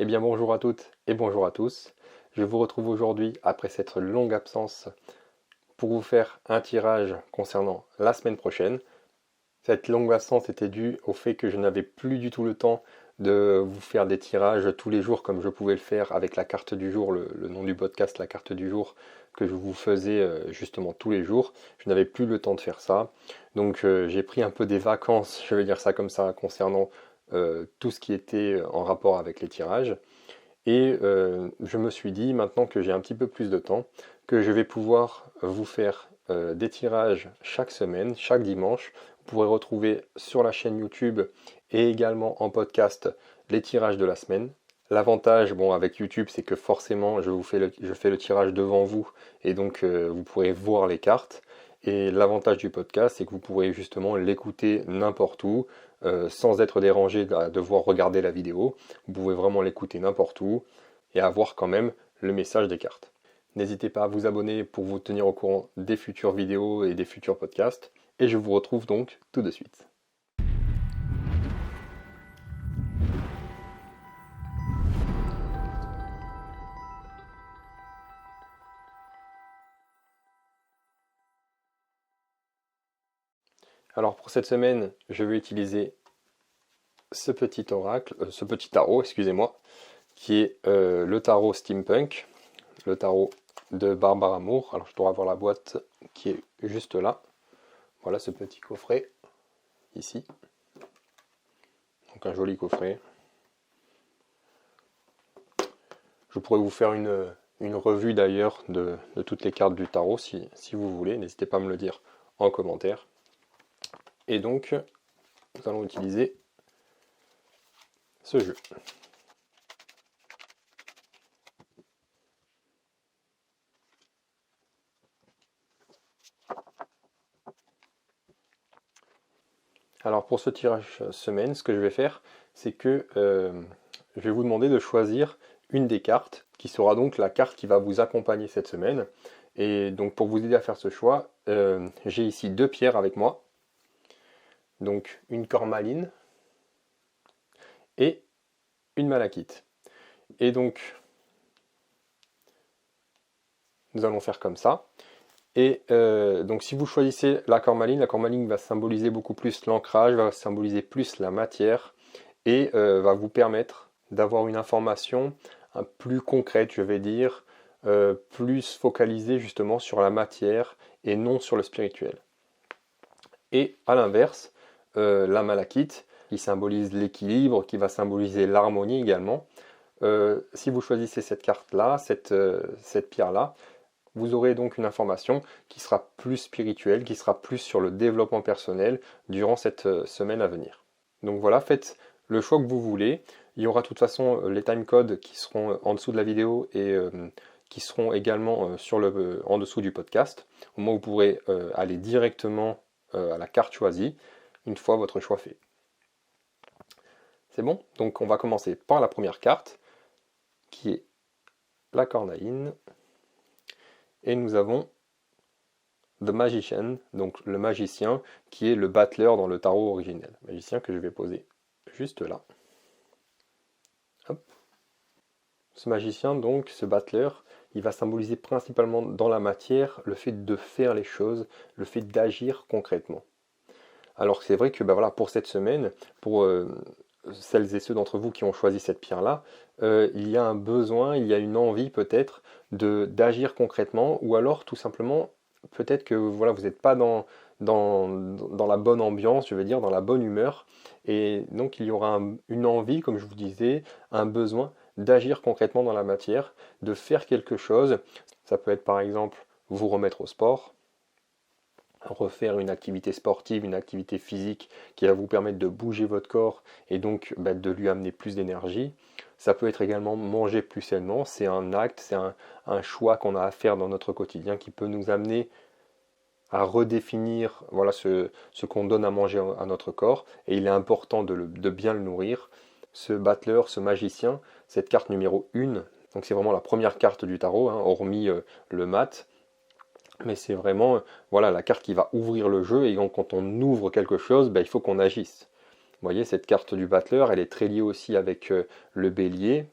Eh bien bonjour à toutes et bonjour à tous. Je vous retrouve aujourd'hui après cette longue absence pour vous faire un tirage concernant la semaine prochaine. Cette longue absence était due au fait que je n'avais plus du tout le temps de vous faire des tirages tous les jours comme je pouvais le faire avec la carte du jour, le nom du podcast, la carte du jour que je vous faisais justement tous les jours. Je n'avais plus le temps de faire ça. Donc j'ai pris un peu des vacances, je vais dire ça comme ça, concernant tout ce qui était en rapport avec les tirages. Et je me suis dit, maintenant que j'ai un petit peu plus de temps, que je vais pouvoir vous faire des tirages chaque semaine, chaque dimanche. Vous pourrez retrouver sur la chaîne YouTube et également en podcast les tirages de la semaine. L'avantage, bon, avec YouTube, c'est que forcément, je fais le tirage devant vous et donc vous pourrez voir les cartes. Et l'avantage du podcast, c'est que vous pourrez justement l'écouter n'importe où, sans être dérangé à devoir regarder la vidéo. Vous pouvez vraiment l'écouter n'importe où et avoir quand même le message des cartes. N'hésitez pas à vous abonner pour vous tenir au courant des futures vidéos et des futurs podcasts. Et je vous retrouve donc tout de suite. Alors pour cette semaine, je vais utiliser ce petit oracle, ce petit tarot, excusez-moi, qui est le tarot Steampunk, le tarot de Barbara Moore. Alors je dois avoir la boîte qui est juste là. Voilà ce petit coffret ici. Donc un joli coffret. Je pourrais vous faire une revue d'ailleurs de toutes les cartes du tarot si vous voulez. N'hésitez pas à me le dire en commentaire. Et donc, nous allons utiliser ce jeu. Alors pour ce tirage semaine, ce que je vais faire, c'est que je vais vous demander de choisir une des cartes, qui sera donc la carte qui va vous accompagner cette semaine. Et donc pour vous aider à faire ce choix, j'ai ici deux pierres avec moi. Donc une cormaline et une malachite. Et donc, nous allons faire comme ça. Et donc si vous choisissez la cormaline va symboliser beaucoup plus l'ancrage, va symboliser plus la matière et va vous permettre d'avoir une information plus concrète, je vais dire, plus focalisée justement sur la matière et non sur le spirituel. Et à l'inverse, la malachite, qui symbolise l'équilibre, qui va symboliser l'harmonie également. Si vous choisissez cette carte-là, cette pierre-là, vous aurez donc une information qui sera plus spirituelle, qui sera plus sur le développement personnel durant cette semaine à venir. Donc voilà, faites le choix que vous voulez. Il y aura de toute façon les timecodes qui seront en dessous de la vidéo et qui seront également en dessous du podcast. Au moins vous pourrez aller directement à la carte choisie une fois votre choix fait. C'est bon? Donc on va commencer par la première carte qui est la cornaline. Et nous avons The Magician, donc le magicien, qui est le battleur dans le tarot originel. Magicien que je vais poser juste là. Hop. Ce magicien, donc, ce battleur, il va symboliser principalement dans la matière le fait de faire les choses, le fait d'agir concrètement. Alors c'est vrai que voilà, pour cette semaine, pour celles et ceux d'entre vous qui ont choisi cette pierre-là, il y a un besoin, il y a une envie peut-être d'agir concrètement, ou alors tout simplement, peut-être que voilà, vous n'êtes pas dans la bonne ambiance, je veux dire, dans la bonne humeur, et donc il y aura une envie, comme je vous disais, un besoin d'agir concrètement dans la matière, de faire quelque chose. Ça peut être par exemple vous remettre au sport, refaire une activité sportive, une activité physique qui va vous permettre de bouger votre corps et donc de lui amener plus d'énergie. Ça peut être également manger plus sainement, c'est un acte, c'est un choix qu'on a à faire dans notre quotidien qui peut nous amener à redéfinir voilà, ce qu'on donne à manger à notre corps et il est important de bien le nourrir. Ce battleur, ce magicien, cette carte numéro 1, donc c'est vraiment la première carte du tarot, hein, hormis le mat. Mais c'est vraiment voilà, la carte qui va ouvrir le jeu et donc, quand on ouvre quelque chose, il faut qu'on agisse. Vous voyez, cette carte du battleur, elle est très liée aussi avec le bélier.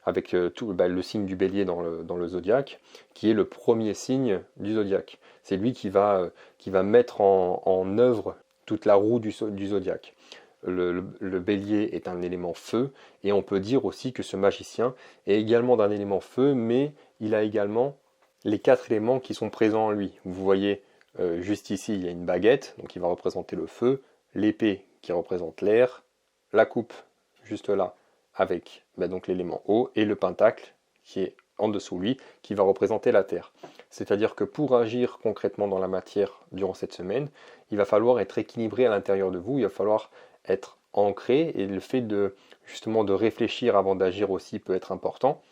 avec le signe du bélier dans le zodiaque, qui est le premier signe du zodiaque. C'est lui qui va mettre en œuvre toute la roue du zodiaque. Le bélier est un élément feu, et on peut dire aussi que ce magicien est également d'un élément feu, mais il a également les 4 éléments qui sont présents en lui. Vous voyez, juste ici, il y a une baguette, donc qui va représenter le feu, l'épée qui représente l'air, la coupe juste là avec donc l'élément eau, et le pentacle qui est en dessous lui, qui va représenter la terre. C'est-à-dire que pour agir concrètement dans la matière durant cette semaine, il va falloir être équilibré à l'intérieur de vous, il va falloir être ancré, et le fait justement de réfléchir avant d'agir aussi peut être important,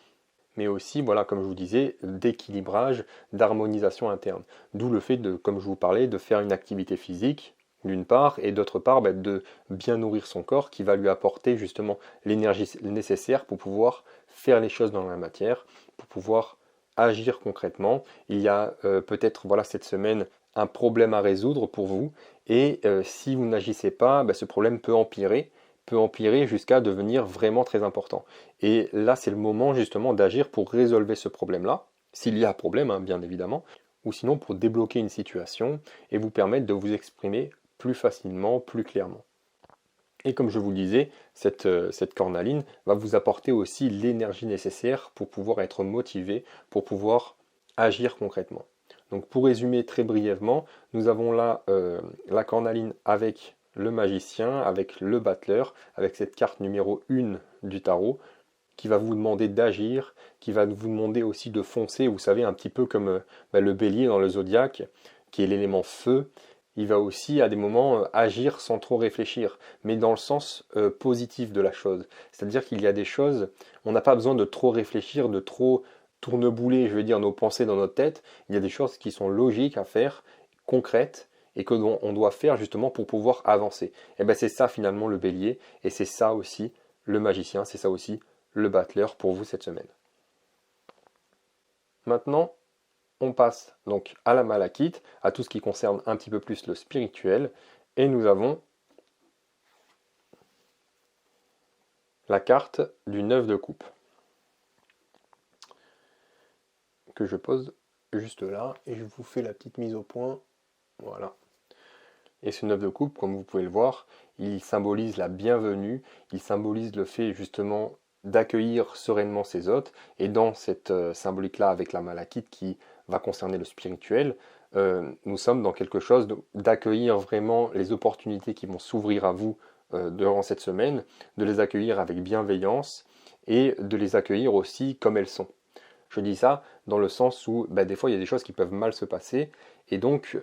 mais aussi, voilà, comme je vous disais, d'équilibrage, d'harmonisation interne. D'où le fait comme je vous parlais, de faire une activité physique, d'une part, et d'autre part, de bien nourrir son corps, qui va lui apporter justement l'énergie nécessaire pour pouvoir faire les choses dans la matière, pour pouvoir agir concrètement. Il y a peut-être, voilà, cette semaine, un problème à résoudre pour vous, et si vous n'agissez pas, ce problème peut empirer jusqu'à devenir vraiment très important. Et là, c'est le moment justement d'agir pour résolver ce problème-là, s'il y a un problème, hein, bien évidemment, ou sinon pour débloquer une situation et vous permettre de vous exprimer plus facilement, plus clairement. Et comme je vous le disais, cette cornaline va vous apporter aussi l'énergie nécessaire pour pouvoir être motivé, pour pouvoir agir concrètement. Donc pour résumer très brièvement, nous avons là la cornaline avec le magicien, avec le battleur, avec cette carte numéro 1 du tarot, qui va vous demander d'agir, qui va vous demander aussi de foncer, vous savez, un petit peu comme le bélier dans le zodiaque, qui est l'élément feu. Il va aussi à des moments agir sans trop réfléchir, mais dans le sens positif de la chose. C'est-à-dire qu'il y a des choses, on n'a pas besoin de trop réfléchir, de trop tournebouler, je veux dire, nos pensées dans notre tête. Il y a des choses qui sont logiques à faire, concrètes, et que on doit faire justement pour pouvoir avancer. Et bien c'est ça finalement le bélier, et c'est ça aussi le magicien, c'est ça aussi le battleur pour vous cette semaine. Maintenant, on passe donc à la malachite, à tout ce qui concerne un petit peu plus le spirituel, et nous avons la carte du 9 de coupe, que je pose juste là, et je vous fais la petite mise au point, voilà. Et ce 9 de coupe, comme vous pouvez le voir, il symbolise la bienvenue, il symbolise le fait justement d'accueillir sereinement ses hôtes, et dans cette symbolique-là avec la malachite qui va concerner le spirituel, nous sommes dans quelque chose d'accueillir vraiment les opportunités qui vont s'ouvrir à vous durant cette semaine, de les accueillir avec bienveillance et de les accueillir aussi comme elles sont. Je dis ça dans le sens où des fois il y a des choses qui peuvent mal se passer, et donc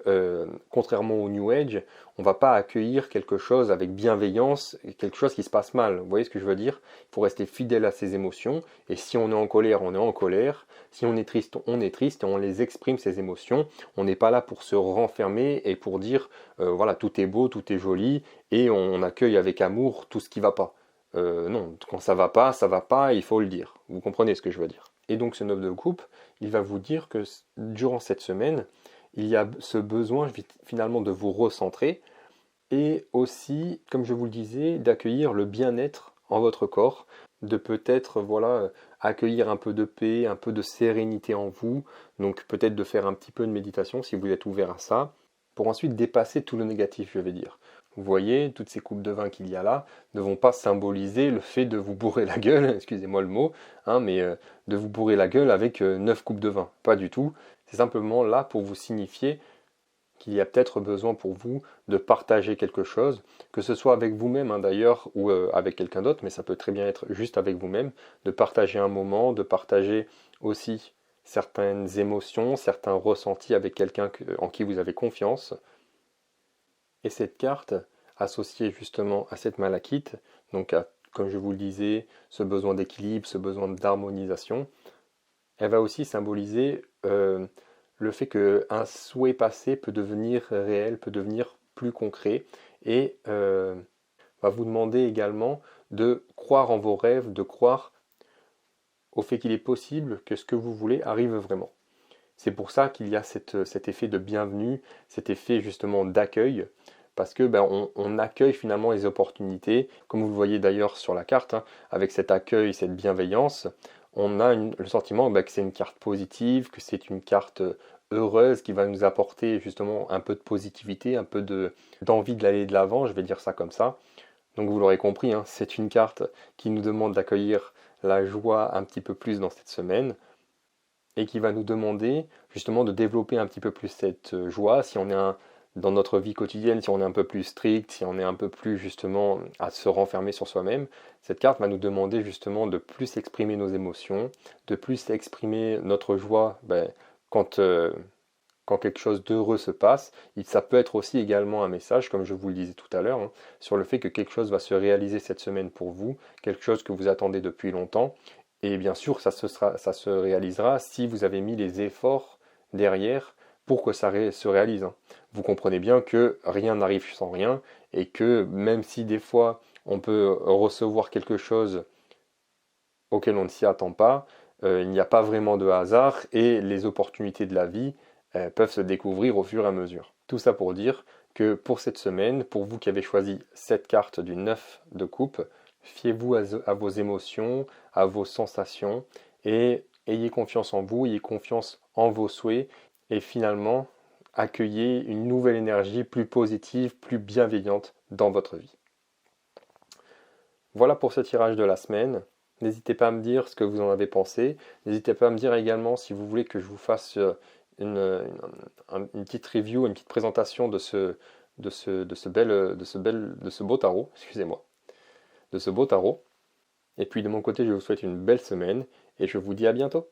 contrairement au New Age, on ne va pas accueillir quelque chose avec bienveillance, quelque chose qui se passe mal. Vous voyez ce que je veux dire? Il faut rester fidèle à ses émotions, et si on est en colère, on est en colère, si on est triste, et on les exprime ces émotions. On n'est pas là pour se renfermer et pour dire voilà, tout est beau, tout est joli, et on accueille avec amour tout ce qui ne va pas. Non, quand ça va pas, il faut le dire. Vous comprenez ce que je veux dire? Et donc ce 9 de coupe, il va vous dire que durant cette semaine, il y a ce besoin finalement de vous recentrer, et aussi, comme je vous le disais, d'accueillir le bien-être en votre corps, de peut-être voilà, accueillir un peu de paix, un peu de sérénité en vous, donc peut-être de faire un petit peu de méditation si vous êtes ouvert à ça, pour ensuite dépasser tout le négatif, je vais dire. Vous voyez, toutes ces coupes de vin qu'il y a là ne vont pas symboliser le fait de vous bourrer la gueule, excusez-moi le mot, mais de vous bourrer la gueule avec 9 coupes de vin. Pas du tout. C'est simplement là pour vous signifier qu'il y a peut-être besoin pour vous de partager quelque chose, que ce soit avec vous-même d'ailleurs, ou avec quelqu'un d'autre, mais ça peut très bien être juste avec vous-même, de partager un moment, de partager aussi certaines émotions, certains ressentis avec quelqu'un en qui vous avez confiance. Et cette carte, associée justement à cette malachite, donc comme je vous le disais, ce besoin d'équilibre, ce besoin d'harmonisation, elle va aussi symboliser le fait qu'un souhait passé peut devenir réel, peut devenir plus concret, et va vous demander également de croire en vos rêves, de croire au fait qu'il est possible que ce que vous voulez arrive vraiment. C'est pour ça qu'il y a cet effet de bienvenue, cet effet justement d'accueil, parce que on accueille finalement les opportunités, comme vous le voyez d'ailleurs sur la carte, avec cet accueil, cette bienveillance, on a le sentiment que c'est une carte positive, que c'est une carte heureuse qui va nous apporter justement un peu de positivité, un peu d'envie d'aller de l'avant, je vais dire ça comme ça. Donc vous l'aurez compris, hein, c'est une carte qui nous demande d'accueillir la joie un petit peu plus dans cette semaine et qui va nous demander justement de développer un petit peu plus cette joie. Si on est dans notre vie quotidienne, si on est un peu plus strict, si on est un peu plus justement à se renfermer sur soi-même, cette carte va nous demander justement de plus exprimer nos émotions, de plus exprimer notre joie quand, quand quelque chose d'heureux se passe. Ça peut être aussi également un message, comme je vous le disais tout à l'heure, hein, sur le fait que quelque chose va se réaliser cette semaine pour vous, quelque chose que vous attendez depuis longtemps. Et bien sûr, ça se réalisera si vous avez mis les efforts derrière pour que ça se réalise, hein. Vous comprenez bien que rien n'arrive sans rien et que même si des fois on peut recevoir quelque chose auquel on ne s'y attend pas, il n'y a pas vraiment de hasard et les opportunités de la vie peuvent se découvrir au fur et à mesure. Tout ça pour dire que pour cette semaine, pour vous qui avez choisi cette carte du 9 de coupe, fiez-vous à vos émotions, à vos sensations et ayez confiance en vous, ayez confiance en vos souhaits et finalement accueillez une nouvelle énergie plus positive, plus bienveillante dans votre vie. Voilà pour ce tirage de la semaine. N'hésitez pas à me dire ce que vous en avez pensé. N'hésitez pas à me dire également si vous voulez que je vous fasse une petite review, une petite présentation de ce beau tarot, excusez-moi, de ce beau tarot. Et puis de mon côté, je vous souhaite une belle semaine et je vous dis à bientôt.